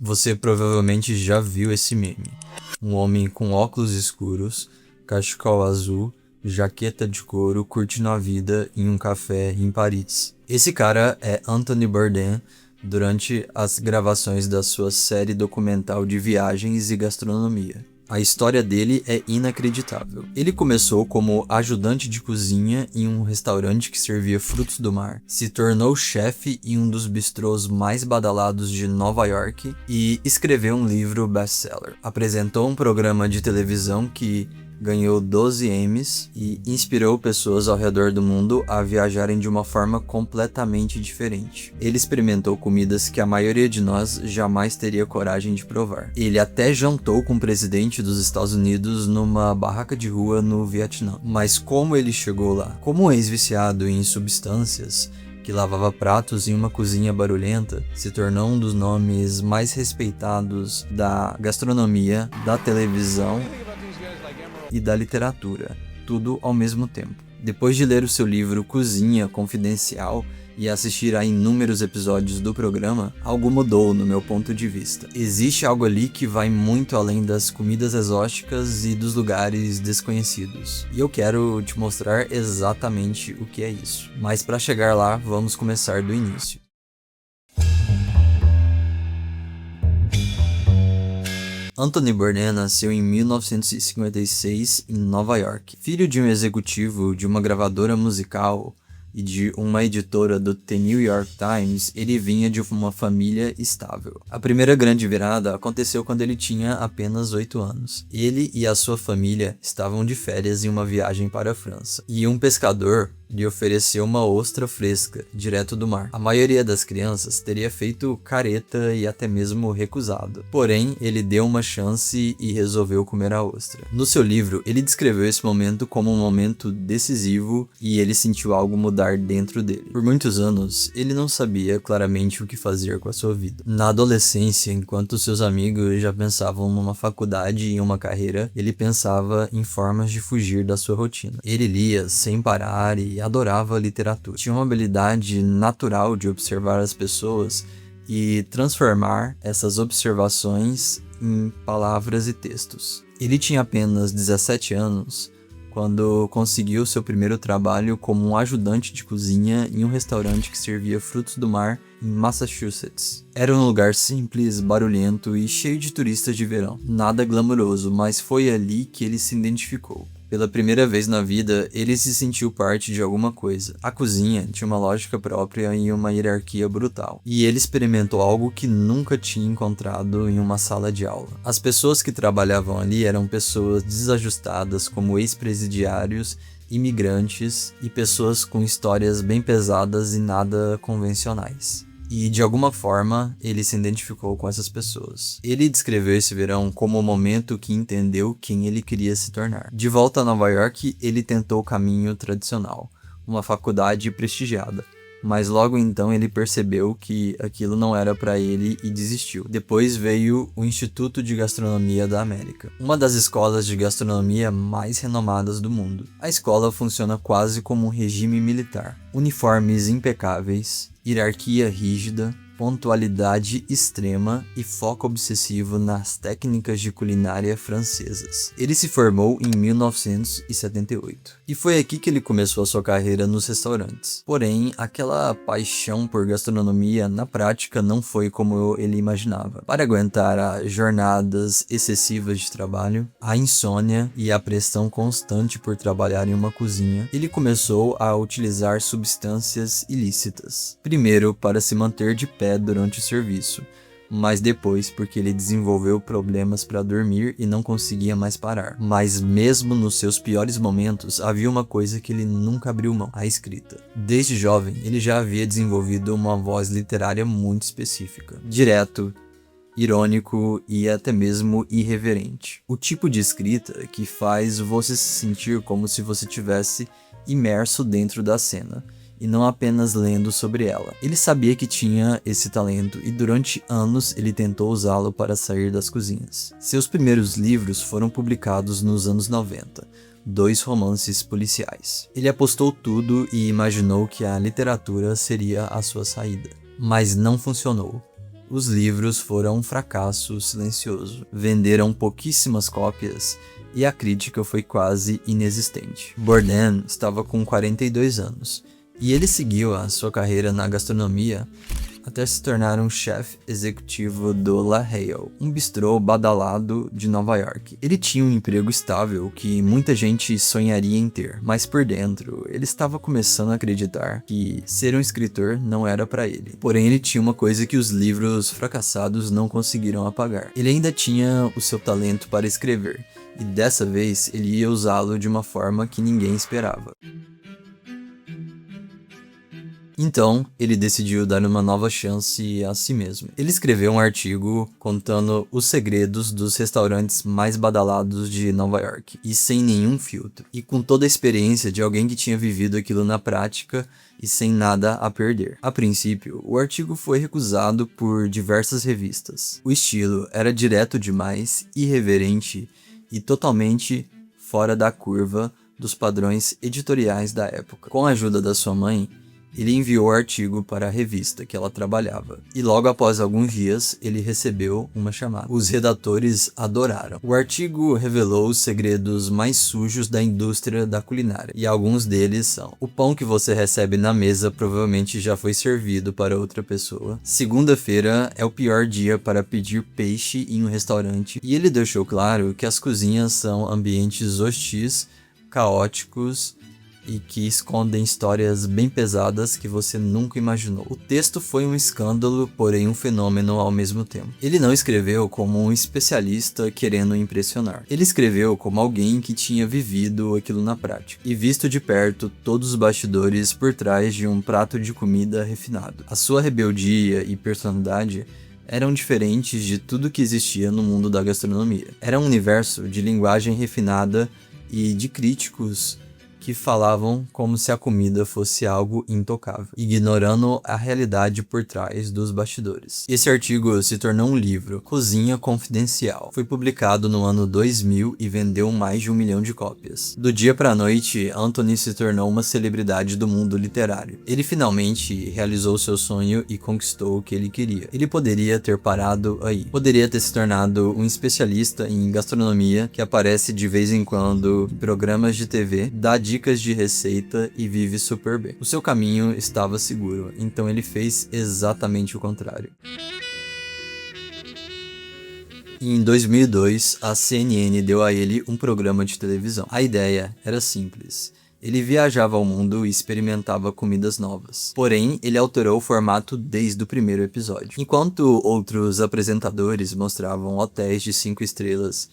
Você provavelmente já viu esse meme. Um homem com óculos escuros, cachecol azul, jaqueta de couro curtindo a vida em um café em Paris. Esse cara é Anthony Bourdain durante as gravações da sua série documental de viagens e gastronomia. A história dele é inacreditável. Ele começou como ajudante de cozinha em um restaurante que servia frutos do mar, se tornou chefe em um dos bistrôs mais badalados de Nova York e escreveu um livro best-seller. Apresentou um programa de televisão que ganhou 12 Emmys e inspirou pessoas ao redor do mundo a viajarem de uma forma completamente diferente. Ele experimentou comidas que a maioria de nós jamais teria coragem de provar. Ele até jantou com o presidente dos Estados Unidos numa barraca de rua no Vietnã. Mas como ele chegou lá? Como ex-viciado em substâncias, que lavava pratos em uma cozinha barulhenta, se tornou um dos nomes mais respeitados da gastronomia, da televisão e da literatura, tudo ao mesmo tempo. Depois de ler o seu livro Cozinha Confidencial e assistir a inúmeros episódios do programa, algo mudou no meu ponto de vista. Existe algo ali que vai muito além das comidas exóticas e dos lugares desconhecidos. E eu quero te mostrar exatamente o que é isso. Mas para chegar lá, vamos começar do início. Anthony Bourdain nasceu em 1956 em Nova York. Filho de um executivo de uma gravadora musical e de uma editora do The New York Times, ele vinha de uma família estável. A primeira grande virada aconteceu quando ele tinha apenas 8 anos. Ele e a sua família estavam de férias em uma viagem para a França, e um pescador lhe ofereceu uma ostra fresca, direto do mar. A maioria das crianças teria feito careta e até mesmo recusado. Porém, ele deu uma chance e resolveu comer a ostra. No seu livro, ele descreveu esse momento como um momento decisivo e ele sentiu algo mudar dentro dele. Por muitos anos, ele não sabia claramente o que fazer com a sua vida. Na adolescência, enquanto seus amigos já pensavam numa faculdade e uma carreira, ele pensava em formas de fugir da sua rotina. Ele lia sem parar e adorava a literatura. Tinha uma habilidade natural de observar as pessoas e transformar essas observações em palavras e textos. Ele tinha apenas 17 anos quando conseguiu seu primeiro trabalho como um ajudante de cozinha em um restaurante que servia frutos do mar em Massachusetts. Era um lugar simples, barulhento e cheio de turistas de verão. Nada glamouroso, mas foi ali que ele se identificou. Pela primeira vez na vida, ele se sentiu parte de alguma coisa. A cozinha tinha uma lógica própria e uma hierarquia brutal. E ele experimentou algo que nunca tinha encontrado em uma sala de aula. As pessoas que trabalhavam ali eram pessoas desajustadas, como ex-presidiários, imigrantes e pessoas com histórias bem pesadas e nada convencionais. E de alguma forma, ele se identificou com essas pessoas. Ele descreveu esse verão como o momento que entendeu quem ele queria se tornar. De volta a Nova York, ele tentou o caminho tradicional, uma faculdade prestigiada. Mas logo então ele percebeu que aquilo não era para ele e desistiu. Depois veio o Instituto de Gastronomia da América, uma das escolas de gastronomia mais renomadas do mundo. A escola funciona quase como um regime militar. Uniformes impecáveis, hierarquia rígida, pontualidade extrema e foco obsessivo nas técnicas de culinária francesas. Ele se formou em 1978 e foi aqui que ele começou a sua carreira nos restaurantes. Porém, aquela paixão por gastronomia na prática não foi como ele imaginava. Para aguentar as jornadas excessivas de trabalho, a insônia e a pressão constante por trabalhar em uma cozinha, ele começou a utilizar substâncias ilícitas. Primeiro, para se manter de pé durante o serviço, mas depois porque ele desenvolveu problemas para dormir e não conseguia mais parar. Mas mesmo nos seus piores momentos, havia uma coisa que ele nunca abriu mão: a escrita. Desde jovem, ele já havia desenvolvido uma voz literária muito específica, direto, irônico e até mesmo irreverente. O tipo de escrita que faz você se sentir como se você tivesse imerso dentro da cena e não apenas lendo sobre ela. Ele sabia que tinha esse talento e durante anos ele tentou usá-lo para sair das cozinhas. Seus primeiros livros foram publicados nos anos 90, 2 romances policiais. Ele apostou tudo e imaginou que a literatura seria a sua saída. Mas não funcionou. os livros foram um fracasso silencioso. Venderam pouquíssimas cópias e a crítica foi quase inexistente. Bourdain estava com 42 anos e ele seguiu a sua carreira na gastronomia até se tornar um chefe executivo do La Halle, um bistrô badalado de Nova York. Ele tinha um emprego estável que muita gente sonharia em ter, mas por dentro ele estava começando a acreditar que ser um escritor não era para ele. Porém, ele tinha uma coisa que os livros fracassados não conseguiram apagar. Ele ainda tinha o seu talento para escrever, e dessa vez ele ia usá-lo de uma forma que ninguém esperava. Então, ele decidiu dar uma nova chance a si mesmo. Ele escreveu um artigo contando os segredos dos restaurantes mais badalados de Nova York, e sem nenhum filtro, e com toda a experiência de alguém que tinha vivido aquilo na prática e sem nada a perder. A princípio, o artigo foi recusado por diversas revistas. O estilo era direto demais, irreverente e totalmente fora da curva dos padrões editoriais da época. Com a ajuda da sua mãe, ele enviou o artigo para a revista que ela trabalhava, e logo após alguns dias ele recebeu uma chamada. Os redatores adoraram. O artigo revelou os segredos mais sujos da indústria da culinária, e alguns deles são: o pão que você recebe na mesa provavelmente já foi servido para outra pessoa. Segunda-feira é o pior dia para pedir peixe em um restaurante, e ele deixou claro que as cozinhas são ambientes hostis, caóticos e que escondem histórias bem pesadas que você nunca imaginou. O texto foi um escândalo, porém um fenômeno ao mesmo tempo. Ele não escreveu como um especialista querendo impressionar. Ele escreveu como alguém que tinha vivido aquilo na prática e visto de perto todos os bastidores por trás de um prato de comida refinado. A sua rebeldia e personalidade eram diferentes de tudo que existia no mundo da gastronomia. Era um universo de linguagem refinada e de críticos que falavam como se a comida fosse algo intocável, ignorando a realidade por trás dos bastidores. Esse artigo se tornou um livro, Cozinha Confidencial. Foi publicado no ano 2000 e vendeu mais de 1 milhão de cópias. Do dia para a noite, Anthony se tornou uma celebridade do mundo literário. Ele finalmente realizou seu sonho e conquistou o que ele queria. Ele poderia ter parado aí. Poderia ter se tornado um especialista em gastronomia que aparece de vez em quando em programas de TV, dá dicas de receita e vive super bem. O seu caminho estava seguro, então ele fez exatamente o contrário. Em 2002, a CNN deu a ele um programa de televisão. A ideia era simples. Ele viajava ao mundo e experimentava comidas novas. Porém, ele alterou o formato desde o primeiro episódio. Enquanto outros apresentadores mostravam hotéis de 5 estrelas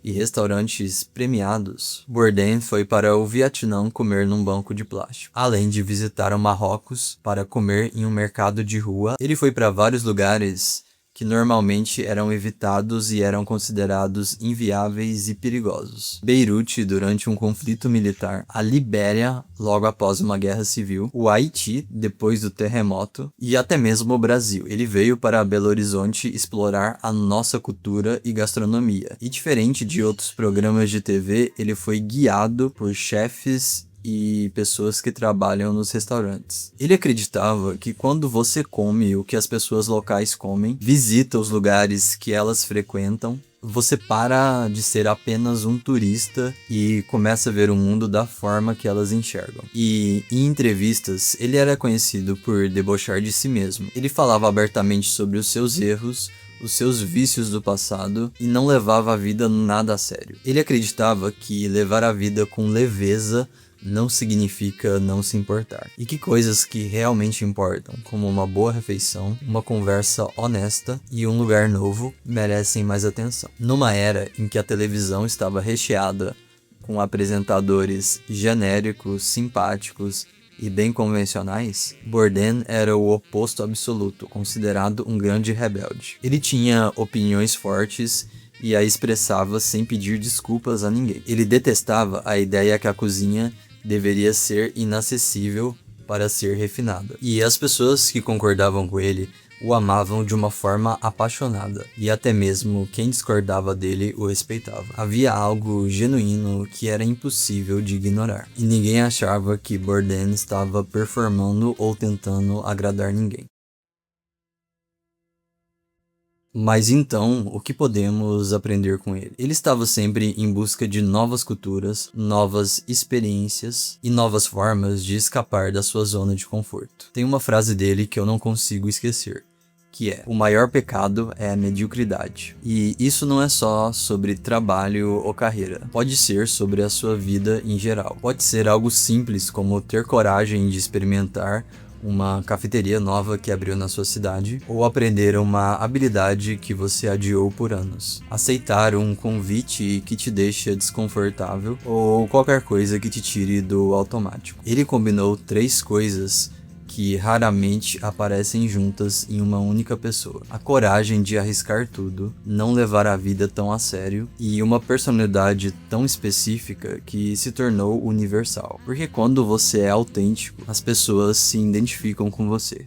e restaurantes premiados, Bourdain foi para o Vietnã comer num banco de plástico. Além de visitar o Marrocos para comer em um mercado de rua, ele foi para vários lugares que normalmente eram evitados e eram considerados inviáveis e perigosos. Beirute durante um conflito militar, a Libéria logo após uma guerra civil, o Haiti depois do terremoto e até mesmo o Brasil. Ele veio para Belo Horizonte explorar a nossa cultura e gastronomia. E diferente de outros programas de TV, ele foi guiado por chefes e pessoas que trabalham nos restaurantes. Ele acreditava que quando você come o que as pessoas locais comem, visita os lugares que elas frequentam, você para de ser apenas um turista e começa a ver o mundo da forma que elas enxergam. E em entrevistas, ele era conhecido por debochar de si mesmo. Ele falava abertamente sobre os seus erros, os seus vícios do passado e não levava a vida nada a sério. Ele acreditava que levar a vida com leveza não significa não se importar. E que coisas que realmente importam, como uma boa refeição, uma conversa honesta e um lugar novo, merecem mais atenção. Numa era em que a televisão estava recheada com apresentadores genéricos, simpáticos e bem convencionais, Bourdain era o oposto absoluto, considerado um grande rebelde. Ele tinha opiniões fortes e a expressava sem pedir desculpas a ninguém. Ele detestava a ideia que a cozinha deveria ser inacessível para ser refinada. E as pessoas que concordavam com ele o amavam de uma forma apaixonada, e até mesmo quem discordava dele o respeitava. Havia algo genuíno que era impossível de ignorar, e ninguém achava que Bourdain estava performando ou tentando agradar ninguém. Mas então, o que podemos aprender com ele? Ele estava sempre em busca de novas culturas, novas experiências e novas formas de escapar da sua zona de conforto. Tem uma frase dele que eu não consigo esquecer, que é: o maior pecado é a mediocridade. E isso não é só sobre trabalho ou carreira. Pode ser sobre a sua vida em geral. Pode ser algo simples como ter coragem de experimentar uma cafeteria nova que abriu na sua cidade, ou aprender uma habilidade que você adiou por anos. Aceitar um convite que te deixa desconfortável, ou qualquer coisa que te tire do automático. Ele combinou 3 coisas que raramente aparecem juntas em uma única pessoa: a coragem de arriscar tudo, não levar a vida tão a sério e uma personalidade tão específica que se tornou universal. Porque quando você é autêntico, as pessoas se identificam com você.